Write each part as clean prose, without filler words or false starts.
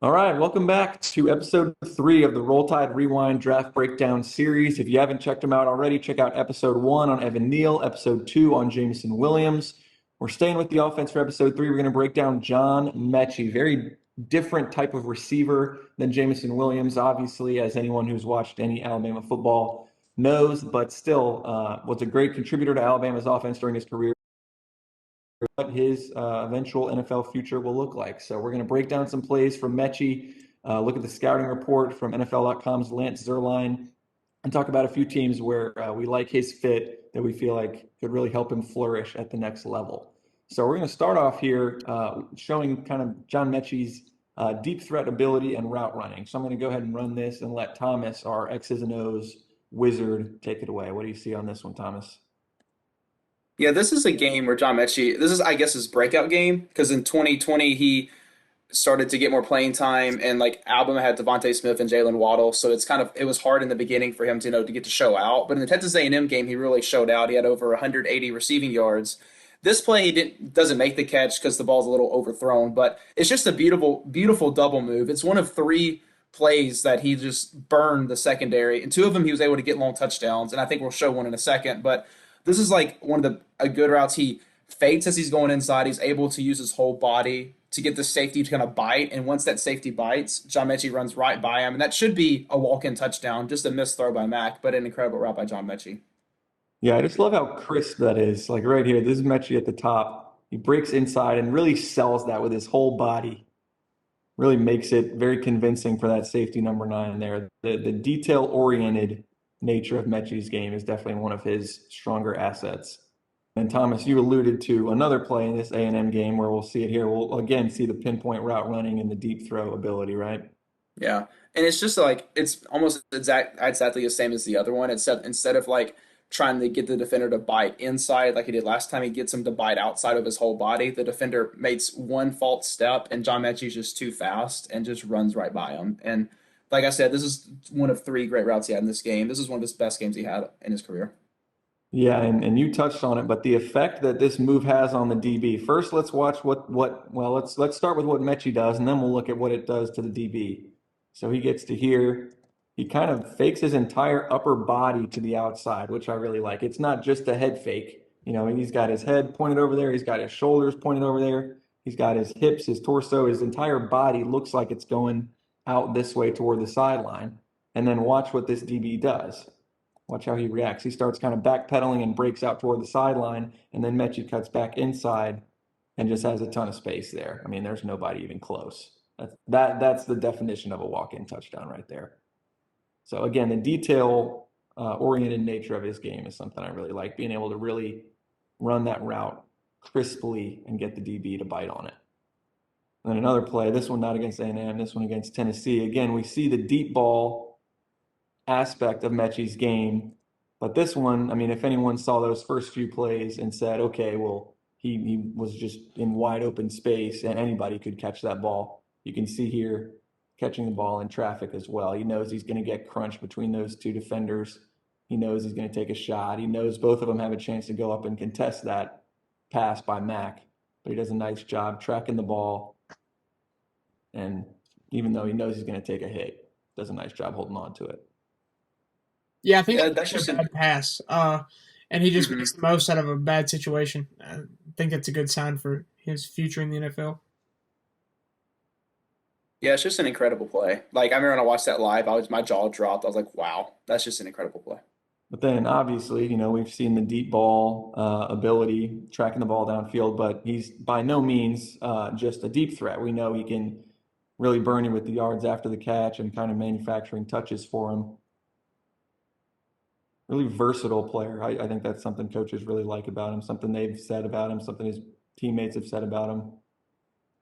All right, welcome back to episode 3 of the Roll Tide Rewind Draft Breakdown series. If you haven't checked them out already, check out episode 1 on Evan Neal, episode 2 on Jameson Williams. We're staying with the offense for episode 3. We're going to break down John Metchie, very different type of receiver than Jameson Williams, obviously, as anyone who's watched any Alabama football knows, but still was a great contributor to Alabama's offense during his career. What his eventual NFL future will look like. So we're going to break down some plays from Metchie, look at the scouting report from NFL.com's Lance Zierlein, and talk about a few teams where we like his fit that we feel like could really help him flourish at the next level. So we're going to start off here showing kind of John Metchie's deep threat ability and route running. So I'm going to go ahead and run this and let Thomas, our X's and O's wizard, take it away. What do you see on this one, Thomas? Yeah, this is a game where John Metchie, this is, I guess, his breakout game because in 2020 he started to get more playing time, and like Alabama had Devontae Smith and Jalen Waddle, so it was hard in the beginning for him to to get to show out. But in the Texas A&M game, he really showed out. He had over 180 receiving yards. This play he doesn't make the catch because the ball's a little overthrown, but it's just a beautiful double move. It's one of three plays that he just burned the secondary, and two of them he was able to get long touchdowns, and I think we'll show one in a second. But this is like one of the a good routes. He fakes as he's going inside. He's able to use his whole body to get the safety to kind of bite. And once that safety bites, John Metchie runs right by him. And that should be a walk-in touchdown, just a missed throw by Mack, but an incredible route by John Metchie. Yeah, I just love how crisp that is. Like right here, this is Metchie at the top. He breaks inside and really sells that with his whole body. Really makes it very convincing for that safety number 9 there. The detail-oriented nature of Metchie's game is definitely one of his stronger assets. And Thomas, you alluded to another play in this A&M game where we'll see it here. We'll again see the pinpoint route running and the deep throw ability, right? Yeah. And it's just like it's almost exactly the same as the other one. Except instead of like trying to get the defender to bite inside like he did last time, he gets him to bite outside of his whole body. The defender makes one false step, and John Mechie's just too fast and just runs right by him. And like I said, this is one of three great routes he had in this game. This is one of his best games he had in his career. Yeah, and you touched on it, but the effect that this move has on the DB. First, let's watch let's start with what Mechie does, and then we'll look at what it does to the DB. So he gets to here. He kind of fakes his entire upper body to the outside, which I really like. It's not just a head fake. You know, he's got his head pointed over there, he's got his shoulders pointed over there, he's got his hips, his torso, his entire body looks like it's going out this way toward the sideline. And then watch what this DB does. Watch how he reacts. He starts kind of backpedaling and breaks out toward the sideline, and then Metchie cuts back inside and just has a ton of space there. I mean, there's nobody even close. That's the definition of a walk-in touchdown right there. So again, the detail oriented nature of his game is something I really like, being able to really run that route crisply and get the DB to bite on it. And then another play, this one not against A&M, this one against Tennessee. Again, we see the deep ball aspect of Mechie's game. But this one, I mean, if anyone saw those first few plays and said, okay, well, he was just in wide open space and anybody could catch that ball. You can see here catching the ball in traffic as well. He knows he's going to get crunched between those two defenders. He knows he's going to take a shot. He knows both of them have a chance to go up and contest that pass by Mack. But he does a nice job tracking the ball. And even though he knows he's going to take a hit, does a nice job holding on to it. Yeah, I think Yeah, that that's was just a an. bad pass. And he just Mhm. makes the most out of a bad situation. I think that's a good sign for his future in the NFL. Yeah, it's just an incredible play. Like I remember when I watched that live, my jaw dropped. I was like, "Wow, that's just an incredible play." But then obviously, you know, we've seen the deep ball ability, tracking the ball downfield, but he's by no means just a deep threat. We know he can really burn you with the yards after the catch and kind of manufacturing touches for him. Really versatile player. I think that's something coaches really like about him, something they've said about him, something his teammates have said about him.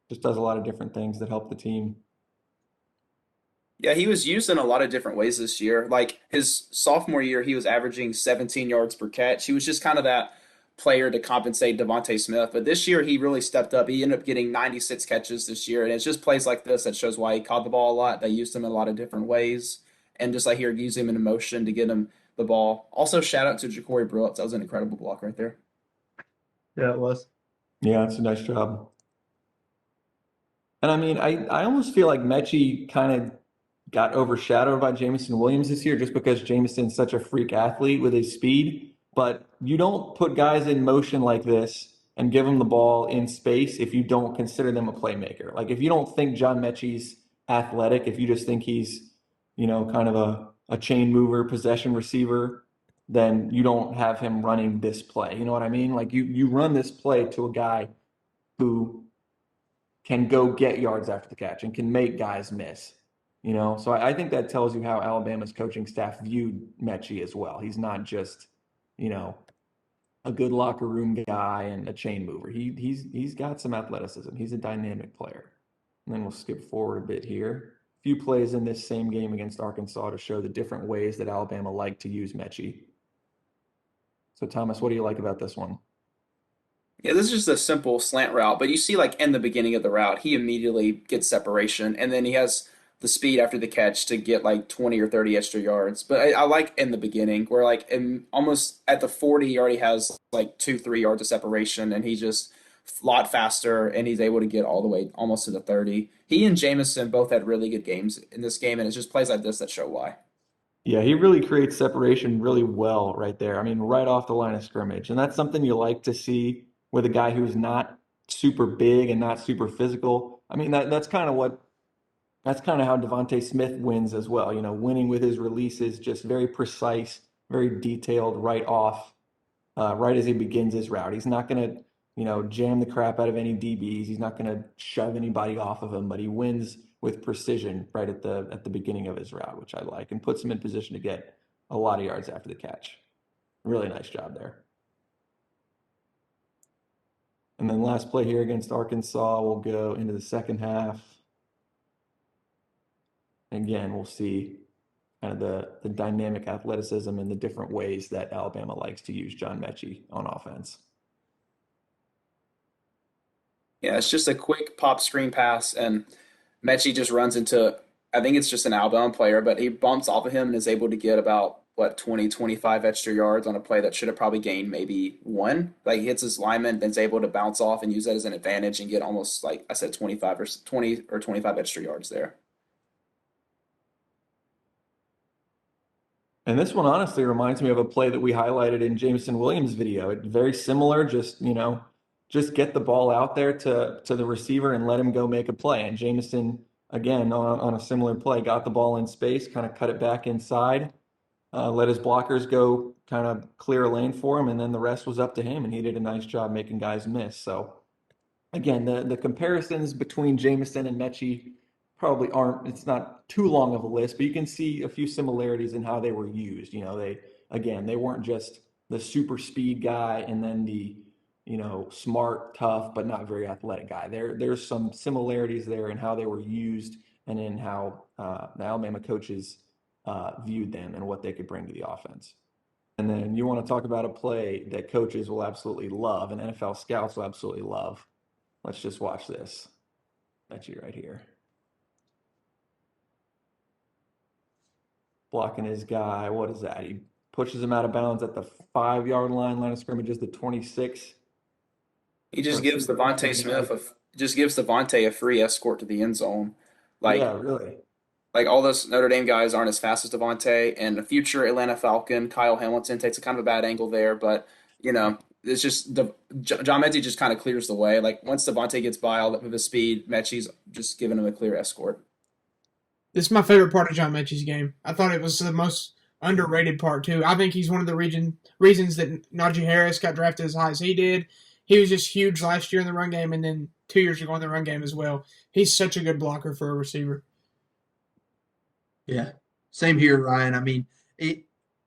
Just does a lot of different things that help the team. Yeah, he was used in a lot of different ways this year. Like his sophomore year, he was averaging 17 yards per catch. He was just kind of that player to compensate Devontae Smith. But this year, he really stepped up. He ended up getting 96 catches this year, and it's just plays like this that shows why he caught the ball a lot. They used him in a lot of different ways, and just like here, use him in motion to get him the ball. Also, shout out to Ja'Cory Brooks. That was an incredible block right there. Yeah, it was. Yeah, it's a nice job. And I mean, I almost feel like Metchie kind of got overshadowed by Jamison Williams this year just because Jamison's such a freak athlete with his speed. But you don't put guys in motion like this and give them the ball in space if you don't consider them a playmaker. Like if you don't think John Metchie's athletic, if you just think he's, kind of a chain mover, possession receiver, then you don't have him running this play. You know what I mean? Like you run this play to a guy who can go get yards after the catch and can make guys miss. So I think that tells you how Alabama's coaching staff viewed Metchie as well. He's not just, you know, a good locker room guy and a chain mover. He's got some athleticism. He's a dynamic player. And then we'll skip forward a bit here. A few plays in this same game against Arkansas to show the different ways that Alabama liked to use Metchie. So Thomas, what do you like about this one? Yeah, this is just a simple slant route, but you see, like in the beginning of the route, he immediately gets separation, and then he has the speed after the catch to get like 20 or 30 extra yards. But I like in the beginning, where like in almost at the 40, he already has like 2, 3 yards of separation, and he's just a lot faster, and he's able to get all the way almost to the 30. He and Jamison both had really good games in this game, and it's just plays like this that show why. Yeah, he really creates separation really well right there. I mean, right off the line of scrimmage. And that's something you like to see with a guy who's not super big and not super physical. I mean, that's kind of how Devontae Smith wins as well. Winning with his releases, just very precise, very detailed, right off, right as he begins his route. He's not going to, jam the crap out of any DBs. He's not going to shove anybody off of him, but he wins with precision right at the beginning of his route, which I like, and puts him in position to get a lot of yards after the catch. Really nice job there. And then last play here against Arkansas, we'll go into the second half. Again, we'll see kind of the dynamic athleticism and the different ways that Alabama likes to use John Metchie on offense. Yeah, it's just a quick pop screen pass, and Metchie just runs into, I think it's just an Alabama player, but he bumps off of him and is able to get about, what, 20, 25 extra yards on a play that should have probably gained maybe one. Like, he hits his lineman, then is able to bounce off and use that as an advantage and get almost, like I said, 25 or 20 or 25 extra yards there. And this one honestly reminds me of a play that we highlighted in Jameson Williams' video. It's very similar, just get the ball out there to the receiver and let him go make a play. And Jameson, again, on a similar play, got the ball in space, kind of cut it back inside, let his blockers go kind of clear a lane for him, and then the rest was up to him, and he did a nice job making guys miss. So again, the comparisons between Jameson and Metchie probably aren't, it's not too long of a list, but you can see a few similarities in how they were used. They weren't just the super speed guy and then the, smart, tough, but not very athletic guy. There's some similarities there in how they were used and in how the Alabama coaches viewed them and what they could bring to the offense. And then you want to talk about a play that coaches will absolutely love and NFL scouts will absolutely love. Let's just watch this. That's you right here. Blocking his guy. What is that? He pushes him out of bounds at the 5-yard line of scrimmage is the 26. He just gives Devontae a free escort to the end zone. Like Yeah, really. like all those Notre Dame guys aren't as fast as Devontae, and the future Atlanta Falcon, Kyle Hamilton takes a kind of a bad angle there, but it's just John Metchie just kind of clears the way. Like once Devontae gets by all with his speed, Metchie's just giving him a clear escort. This is my favorite part of John Metchie's game. I thought it was the most underrated part, too. I think he's one of the reasons that Najee Harris got drafted as high as he did. He was just huge last year in the run game and then 2 years ago in the run game as well. He's such a good blocker for a receiver. Yeah, same here, Ryan. I mean,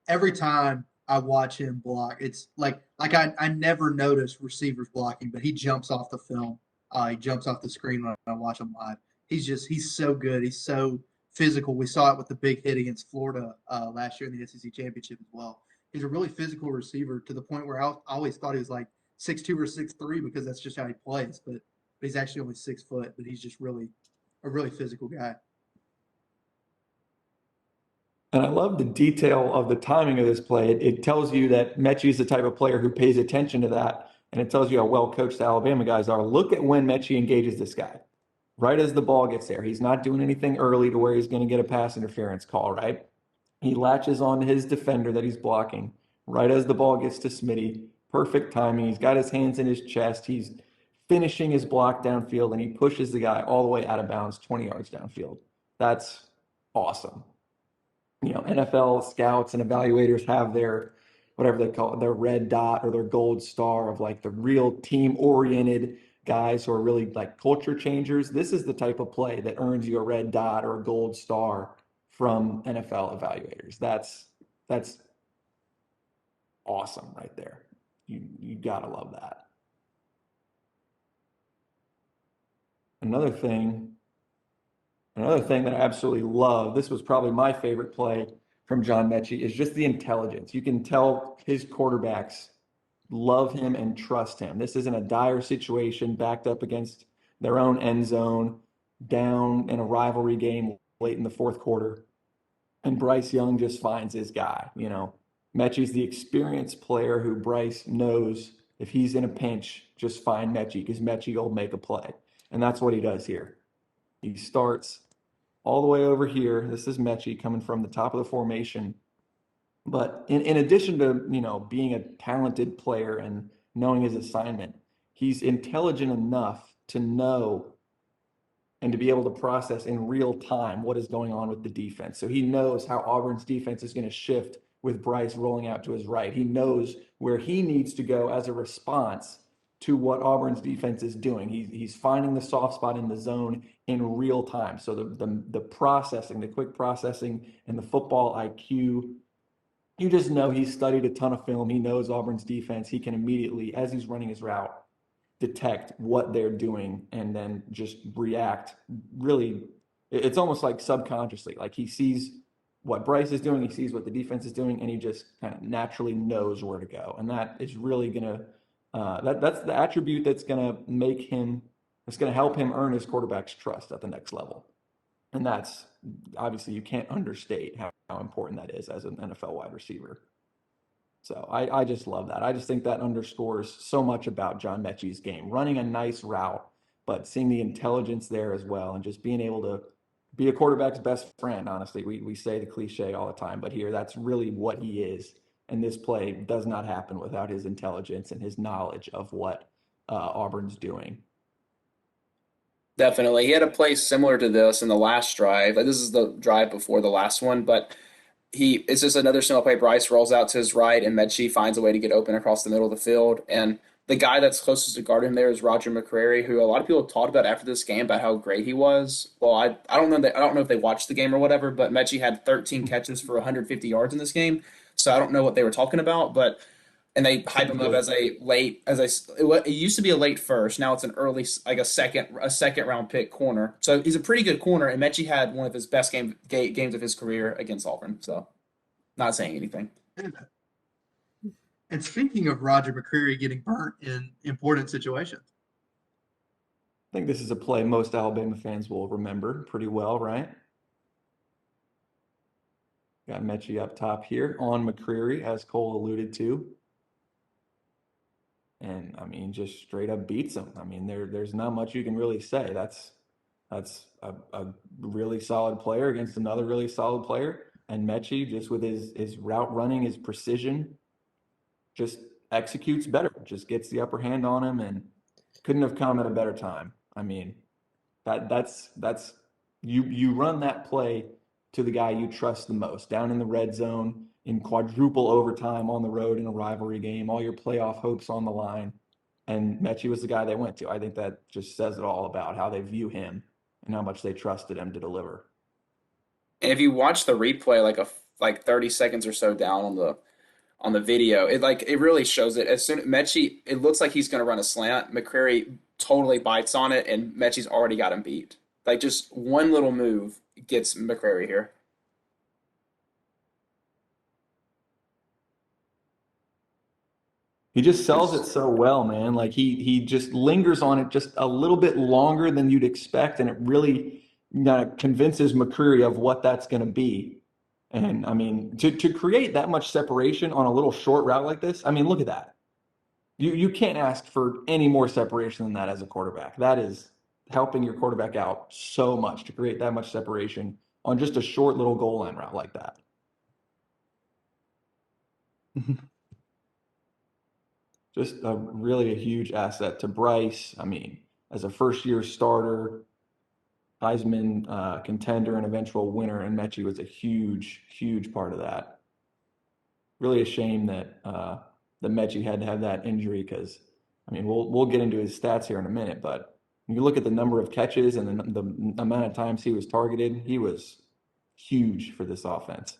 every time I watch him block, it's like I never notice receivers blocking, but he jumps off the film. He jumps off the screen when I watch him live. He's so good. He's so physical. We saw it with the big hit against Florida last year in the SEC championship as well. He's a really physical receiver to the point where I always thought he was like 6'2" or 6'3" because that's just how he plays. But he's actually only 6 foot. But he's just really a really physical guy. And I love the detail of the timing of this play. It tells you that Metchie is the type of player who pays attention to that, and it tells you how well coached the Alabama guys are. Look at when Metchie engages this guy. right as the ball gets there. He's not doing anything early to where he's going to get a pass interference call, right? He latches on to his defender that he's blocking right as the ball gets to Smitty. Perfect timing. He's got his hands in his chest. He's finishing his block downfield, and he pushes the guy all the way out of bounds, 20 yards downfield. That's awesome. NFL scouts and evaluators have their, whatever they call it, their red dot or their gold star of like the real team-oriented guys who are really like culture changers. This is the type of play that earns you a red dot or a gold star from NFL evaluators. That's awesome right there. You gotta love that. Another thing that I absolutely love, this was probably my favorite play from John Metchie, is just the intelligence. You can tell his quarterbacks love him and trust him. This isn't a dire situation backed up against their own end zone, down in a rivalry game late in the fourth quarter. And Bryce Young just finds his guy. Mechie's the experienced player who Bryce knows if he's in a pinch, just find Metchie because Metchie will make a play. And that's what he does here. He starts all the way over here. This is Metchie coming from the top of the formation. But in addition to, being a talented player and knowing his assignment, he's intelligent enough to know and to be able to process in real time what is going on with the defense. So he knows how Auburn's defense is going to shift with Bryce rolling out to his right. He knows where he needs to go as a response to what Auburn's defense is doing. He's finding the soft spot in the zone in real time. So the processing, the quick processing and the football IQ, you just know he's studied a ton of film. He knows Auburn's defense. He can immediately, as he's running his route, detect what they're doing and then just react. Really, it's almost like subconsciously. Like he sees what Bryce is doing, he sees what the defense is doing, and he just kind of naturally knows where to go. And that is really going to, that's the attribute that's going to help him earn his quarterback's trust at the next level. And that's obviously, you can't understate how important that is as an NFL wide receiver. So I just love that. I just think that underscores so much about John Metchie's game, running a nice route, but seeing the intelligence there as well, and just being able to be a quarterback's best friend. Honestly, we say the cliche all the time, but here that's really what he is. And this play does not happen without his intelligence and his knowledge of what Auburn's doing. Definitely. He had a play similar to this in the last drive. Like, this is the drive before the last one, but it's just another similar play. Bryce rolls out to his right, and Metchie finds a way to get open across the middle of the field. And the guy that's closest to guard him there is Roger McCreary, who a lot of people talked about after this game about how great he was. Well, I don't know if they watched the game or whatever, but Metchie had 13 catches for 150 yards in this game. So I don't know what they were talking about, but and they hype him up as it used to be a late first. Now it's an early, like a second round pick corner. So he's a pretty good corner, and Metchie had one of his best games of his career against Auburn. So not saying anything. And speaking of Roger McCreary getting burnt in important situations, I think this is a play most Alabama fans will remember pretty well, right? Got Metchie up top here on McCreary, as Cole alluded to. And I mean, just straight up beats him. I mean, there's not much you can really say. That's a really solid player against another really solid player. And Metchie, just with his route running, his precision, just executes better, just gets the upper hand on him, and couldn't have come at a better time. I mean, that's you run that play to the guy you trust the most, down in the red zone, in quadruple overtime on the road in a rivalry game, all your playoff hopes on the line. And Metchie was the guy they went to. I think that just says it all about how they view him and how much they trusted him to deliver. And if you watch the replay, like 30 seconds or so down on the video, it really shows it. As soon Metchie, it looks like he's going to run a slant. McCreary totally bites on it, and Metchie's already got him beat. Like, just one little move gets McCreary here. He just sells it so well, man. Like he just lingers on it just a little bit longer than you'd expect, and it really convinces McCreary of what that's going to be. And I mean, to create that much separation on a little short route like this, I mean, look at that. You can't ask for any more separation than that as a quarterback. helping your quarterback out so much to create that much separation on just a short little goal line route like that. Just really a huge asset to Bryce. I mean, as a first-year starter, Heisman contender and eventual winner, and Metchie was a huge, huge part of that. Really a shame that that Metchie had to have that injury because, I mean, we'll get into his stats here in a minute, but when you look at the number of catches and the amount of times he was targeted, he was huge for this offense.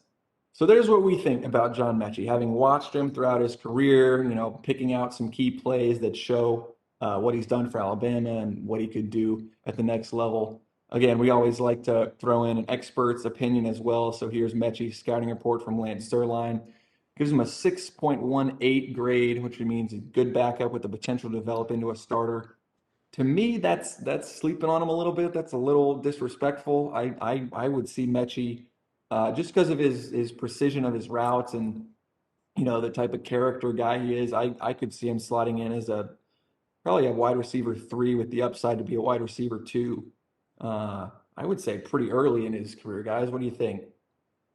So there's what we think about John Metchie, having watched him throughout his career, picking out some key plays that show what he's done for Alabama and what he could do at the next level. Again, we always like to throw in an expert's opinion as well. So here's Metchie's scouting report from Lance Zierlein. Gives him a 6.18 grade, which means a good backup with the potential to develop into a starter. To me, that's sleeping on him a little bit. That's a little disrespectful. I would see Metchie just because of his precision of his routes and the type of character guy he is. I could see him sliding in as probably a wide receiver 3 with the upside to be a wide receiver 2. I would say pretty early in his career, guys. What do you think?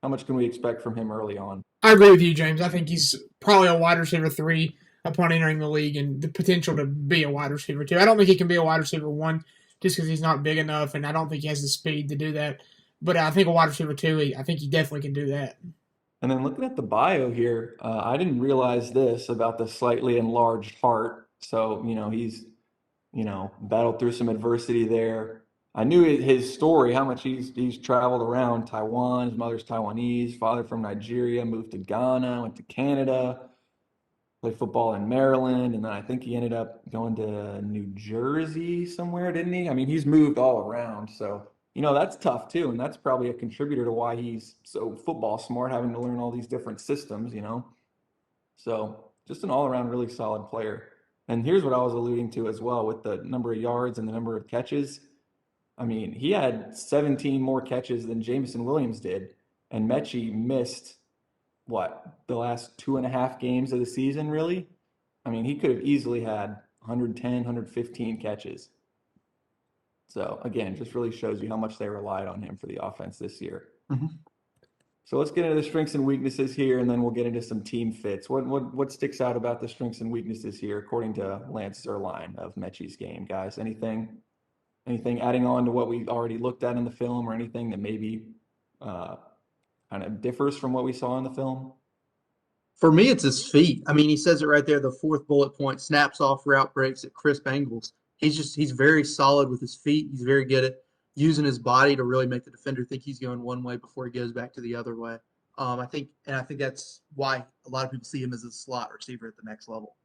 How much can we expect from him early on? I agree with you, James. I think he's probably a wide receiver 3 upon entering the league and the potential to be a wide receiver 2. I don't think he can be a wide receiver 1 just because he's not big enough, and I don't think he has the speed to do that. But I think a wide receiver 2, I think he definitely can do that. And then looking at the bio here, I didn't realize this about the slightly enlarged heart. So, he's, battled through some adversity there. I knew his story, how much he's traveled around Taiwan. His mother's Taiwanese, father from Nigeria, moved to Ghana, went to Canada, played football in Maryland, and then I think he ended up going to New Jersey somewhere, didn't he? I mean, he's moved all around. So, that's tough too. And that's probably a contributor to why he's so football smart, having to learn all these different systems, So just an all-around really solid player. And here's what I was alluding to as well with the number of yards and the number of catches. I mean, he had 17 more catches than Jameson Williams did, and Metchie missed, the last 2.5 games of the season, really? I mean, he could have easily had 110, 115 catches. So, again, just really shows you how much they relied on him for the offense this year. Mm-hmm. So let's get into the strengths and weaknesses here, and then we'll get into some team fits. What sticks out about the strengths and weaknesses here, according to Lance Zierlein of Metchie's game, guys? Anything adding on to what we already looked at in the film, or anything that maybe kind of differs from what we saw in the film? For me, it's his feet. I mean, he says it right there. The 4th bullet point: snaps off route breaks at crisp angles. He's very solid with his feet. He's very good at using his body to really make the defender think he's going one way before he goes back to the other way. I think that's why a lot of people see him as a slot receiver at the next level.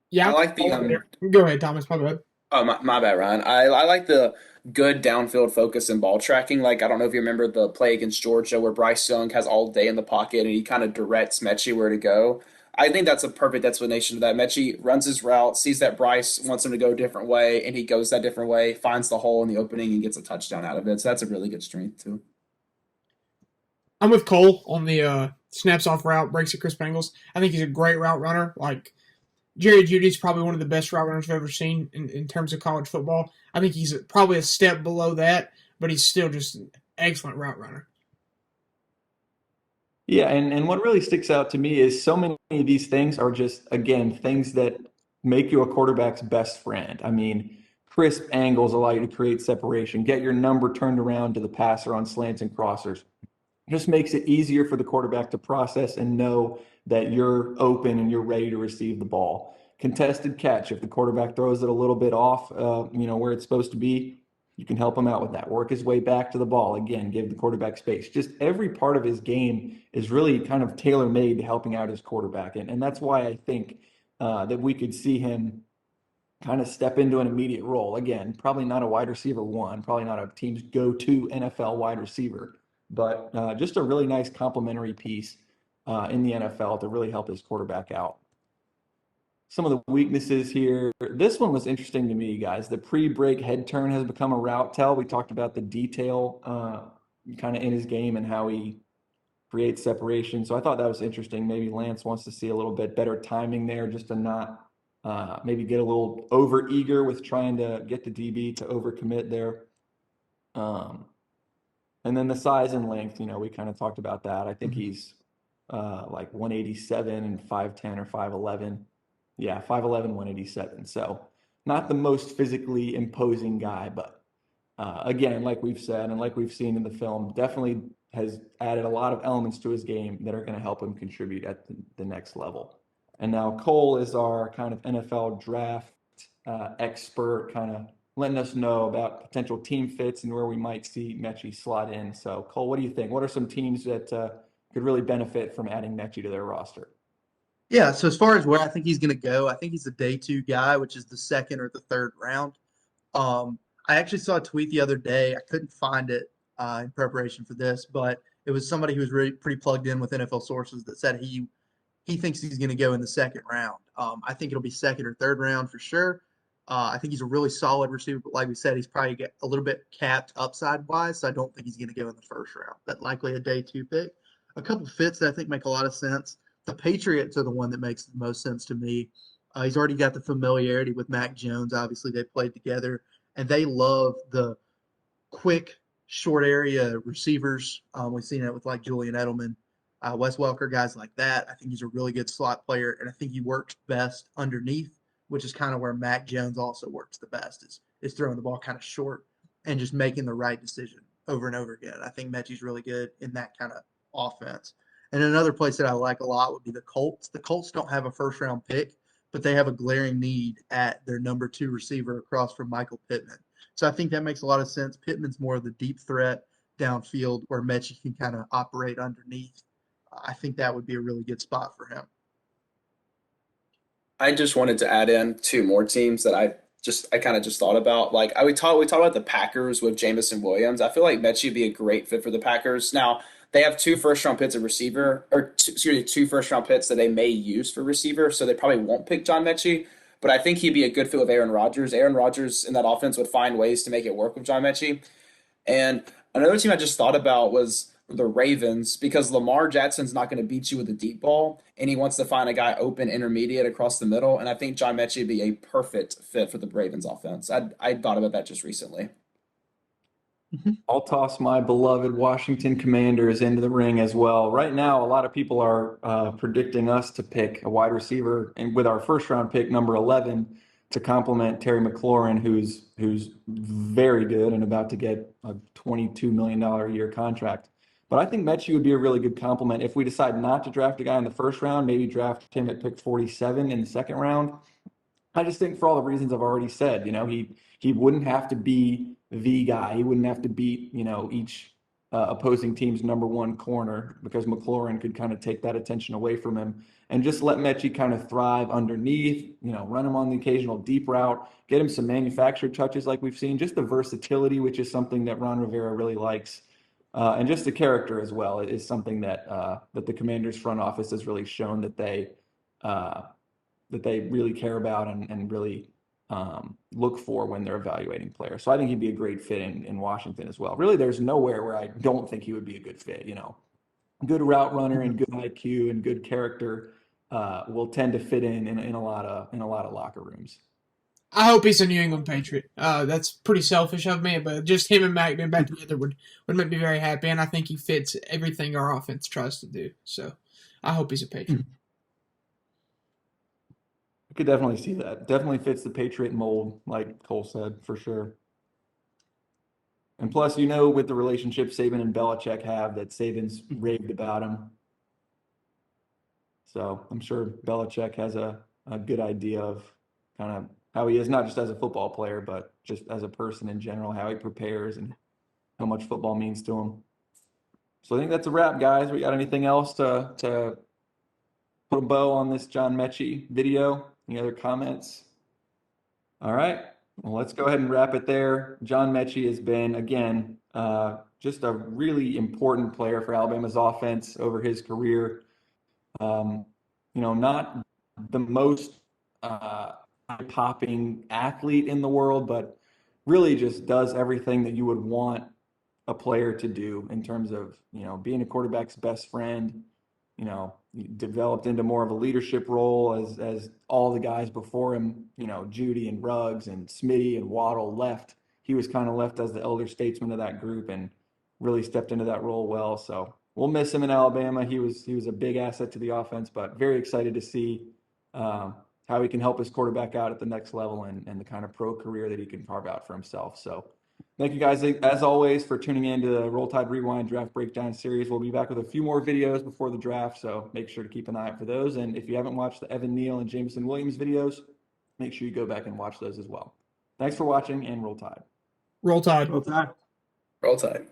Yeah, I like the Go ahead, Thomas. My bad. Oh, my bad, Ryan. I like the good downfield focus and ball tracking. Like, I don't know if you remember the play against Georgia where Bryce Young has all day in the pocket and he kind of directs Metchie where to go. I think that's a perfect explanation of that. Metchie runs his route, sees that Bryce wants him to go a different way, and he goes that different way, finds the hole in the opening, and gets a touchdown out of it. So that's a really good strength, too. I'm with Cole on the snaps off route, breaks at crisp angles. I think he's a great route runner. Like, Jerry Jeudy's probably one of the best route runners I've ever seen in terms of college football. I think he's probably a step below that, but he's still just an excellent route runner. Yeah, and what really sticks out to me is so many of these things are just, again, things that make you a quarterback's best friend. I mean, crisp angles allow you to create separation, get your number turned around to the passer on slants and crossers. It just makes it easier for the quarterback to process and know that you're open and you're ready to receive the ball. Contested catch, if the quarterback throws it a little bit off, where it's supposed to be, you can help him out with that. Work his way back to the ball. Again, give the quarterback space. Just every part of his game is really kind of tailor-made to helping out his quarterback. And that's why I think that we could see him kind of step into an immediate role. Again, probably not a wide receiver 1, probably not a team's go-to NFL wide receiver, but just a really nice complementary piece in the NFL to really help his quarterback out. Some of the weaknesses here. This one was interesting to me, guys. The pre-break head turn has become a route tell. We talked about the detail kind of in his game and how he create separation. So I thought that was interesting. Maybe Lance wants to see a little bit better timing there just to not maybe get a little over eager with trying to get the DB to overcommit there. And then the size and length, we kind of talked about that. I think he's like 187 and 5'10 or 5'11. Yeah, 5'11, 187. So not the most physically imposing guy, but again, like we've said and like we've seen in the film, definitely has added a lot of elements to his game that are going to help him contribute at the next level. And now Cole is our kind of NFL draft expert, kind of letting us know about potential team fits and where we might see Metchie slot in. So, Cole, what do you think? What are some teams that could really benefit from adding Metchie to their roster? Yeah, so as far as where I think he's going to go, I think he's a day two guy, which is the second or the third round. I actually saw a tweet the other day. I couldn't find it in preparation for this, but it was somebody who was really pretty plugged in with NFL sources that said he thinks he's going to go in the second round. I think it'll be second or third round for sure. I think he's a really solid receiver, but like we said, he's probably get a little bit capped upside wise, so I don't think he's going to go in the first round, but likely a day two pick. A couple fits that I think make a lot of sense. The Patriots are the one that makes the most sense to me. He's already got the familiarity with Mac Jones. Obviously, they played together, and they love the quick, short area receivers. We've seen it with like Julian Edelman, Wes Welker, guys like that. I think he's a really good slot player, and I think he works best underneath, which is kind of where Mac Jones also works the best, is throwing the ball kind of short and just making the right decision over and over again. I think Metchie's really good in that kind of offense. And another place that I like a lot would be the Colts. The Colts don't have a first round pick, but they have a glaring need at their number two receiver across from Michael Pittman. So I think that makes a lot of sense. Pittman's more of the deep threat downfield where Metchie can kind of operate underneath. I think that would be a really good spot for him. I just wanted to add in two more teams that I kind of just thought about. Like we talked about the Packers with Jamison Williams. I feel like Metchie would be a great fit for the Packers. Now they have two first round picks at receiver, or two first round picks that they may use for receiver. So they probably won't pick John Metchie. But I think he'd be a good fit with Aaron Rodgers. Aaron Rodgers in that offense would find ways to make it work with John Metchie. And another team I just thought about was the Ravens because Lamar Jackson's not going to beat you with a deep ball, and he wants to find a guy open intermediate across the middle. And I think John Metchie would be a perfect fit for the Ravens offense. I thought about that just recently. I'll toss my beloved Washington Commanders into the ring as well. Right now, a lot of people are predicting us to pick a wide receiver, and with our first round pick, number 11, to complement Terry McLaurin, who's very good and about to get a $22 million a year contract. But I think Metchie would be a really good complement if we decide not to draft a guy in the first round, maybe draft him at pick 47 in the second round. I just think for all the reasons I've already said, he wouldn't have to be the guy. He wouldn't have to beat, each opposing team's number one corner because McLaurin could kind of take that attention away from him and just let Metchie kind of thrive underneath, run him on the occasional deep route, get him some manufactured touches like we've seen, just the versatility, which is something that Ron Rivera really likes. And just the character as well is something that the Commanders front office has really shown that they really care about and really look for when they're evaluating players. So I think he'd be a great fit in Washington as well. Really, there's nowhere where I don't think he would be a good fit. Good route runner and good IQ and good character will tend to fit in a lot of locker rooms. I hope he's a New England Patriot. That's pretty selfish of me, but just him and Mac being back together would make me very happy, and I think he fits everything our offense tries to do. So I hope he's a Patriot. I could definitely see that. Definitely fits the Patriot mold, like Cole said, for sure. And plus, with the relationship Saban and Belichick have, that Saban's raved about him. So I'm sure Belichick has a good idea of kind of how he is, not just as a football player, but just as a person in general, how he prepares and how much football means to him. So I think that's a wrap, guys. We got anything else to put a bow on this John Metchie video? Any other comments? All right. Well, let's go ahead and wrap it there. John Metchie has been, again, just a really important player for Alabama's offense over his career. Not the most eye-popping athlete in the world, but really just does everything that you would want a player to do in terms of, being a quarterback's best friend, you know, developed into more of a leadership role as all the guys before him, you know, Judy and Ruggs and Smitty and Waddle left. He was kind of left as the elder statesman of that group and really stepped into that role well. So we'll miss him in Alabama. He was a big asset to the offense, but very excited to see how he can help his quarterback out at the next level and the kind of pro career that he can carve out for himself. So thank you guys, as always, for tuning in to the Roll Tide Rewind Draft Breakdown Series. We'll be back with a few more videos before the draft, so make sure to keep an eye out for those. And if you haven't watched the Evan Neal and Jameson Williams videos, make sure you go back and watch those as well. Thanks for watching, and Roll Tide. Roll Tide. Well, Roll Tide.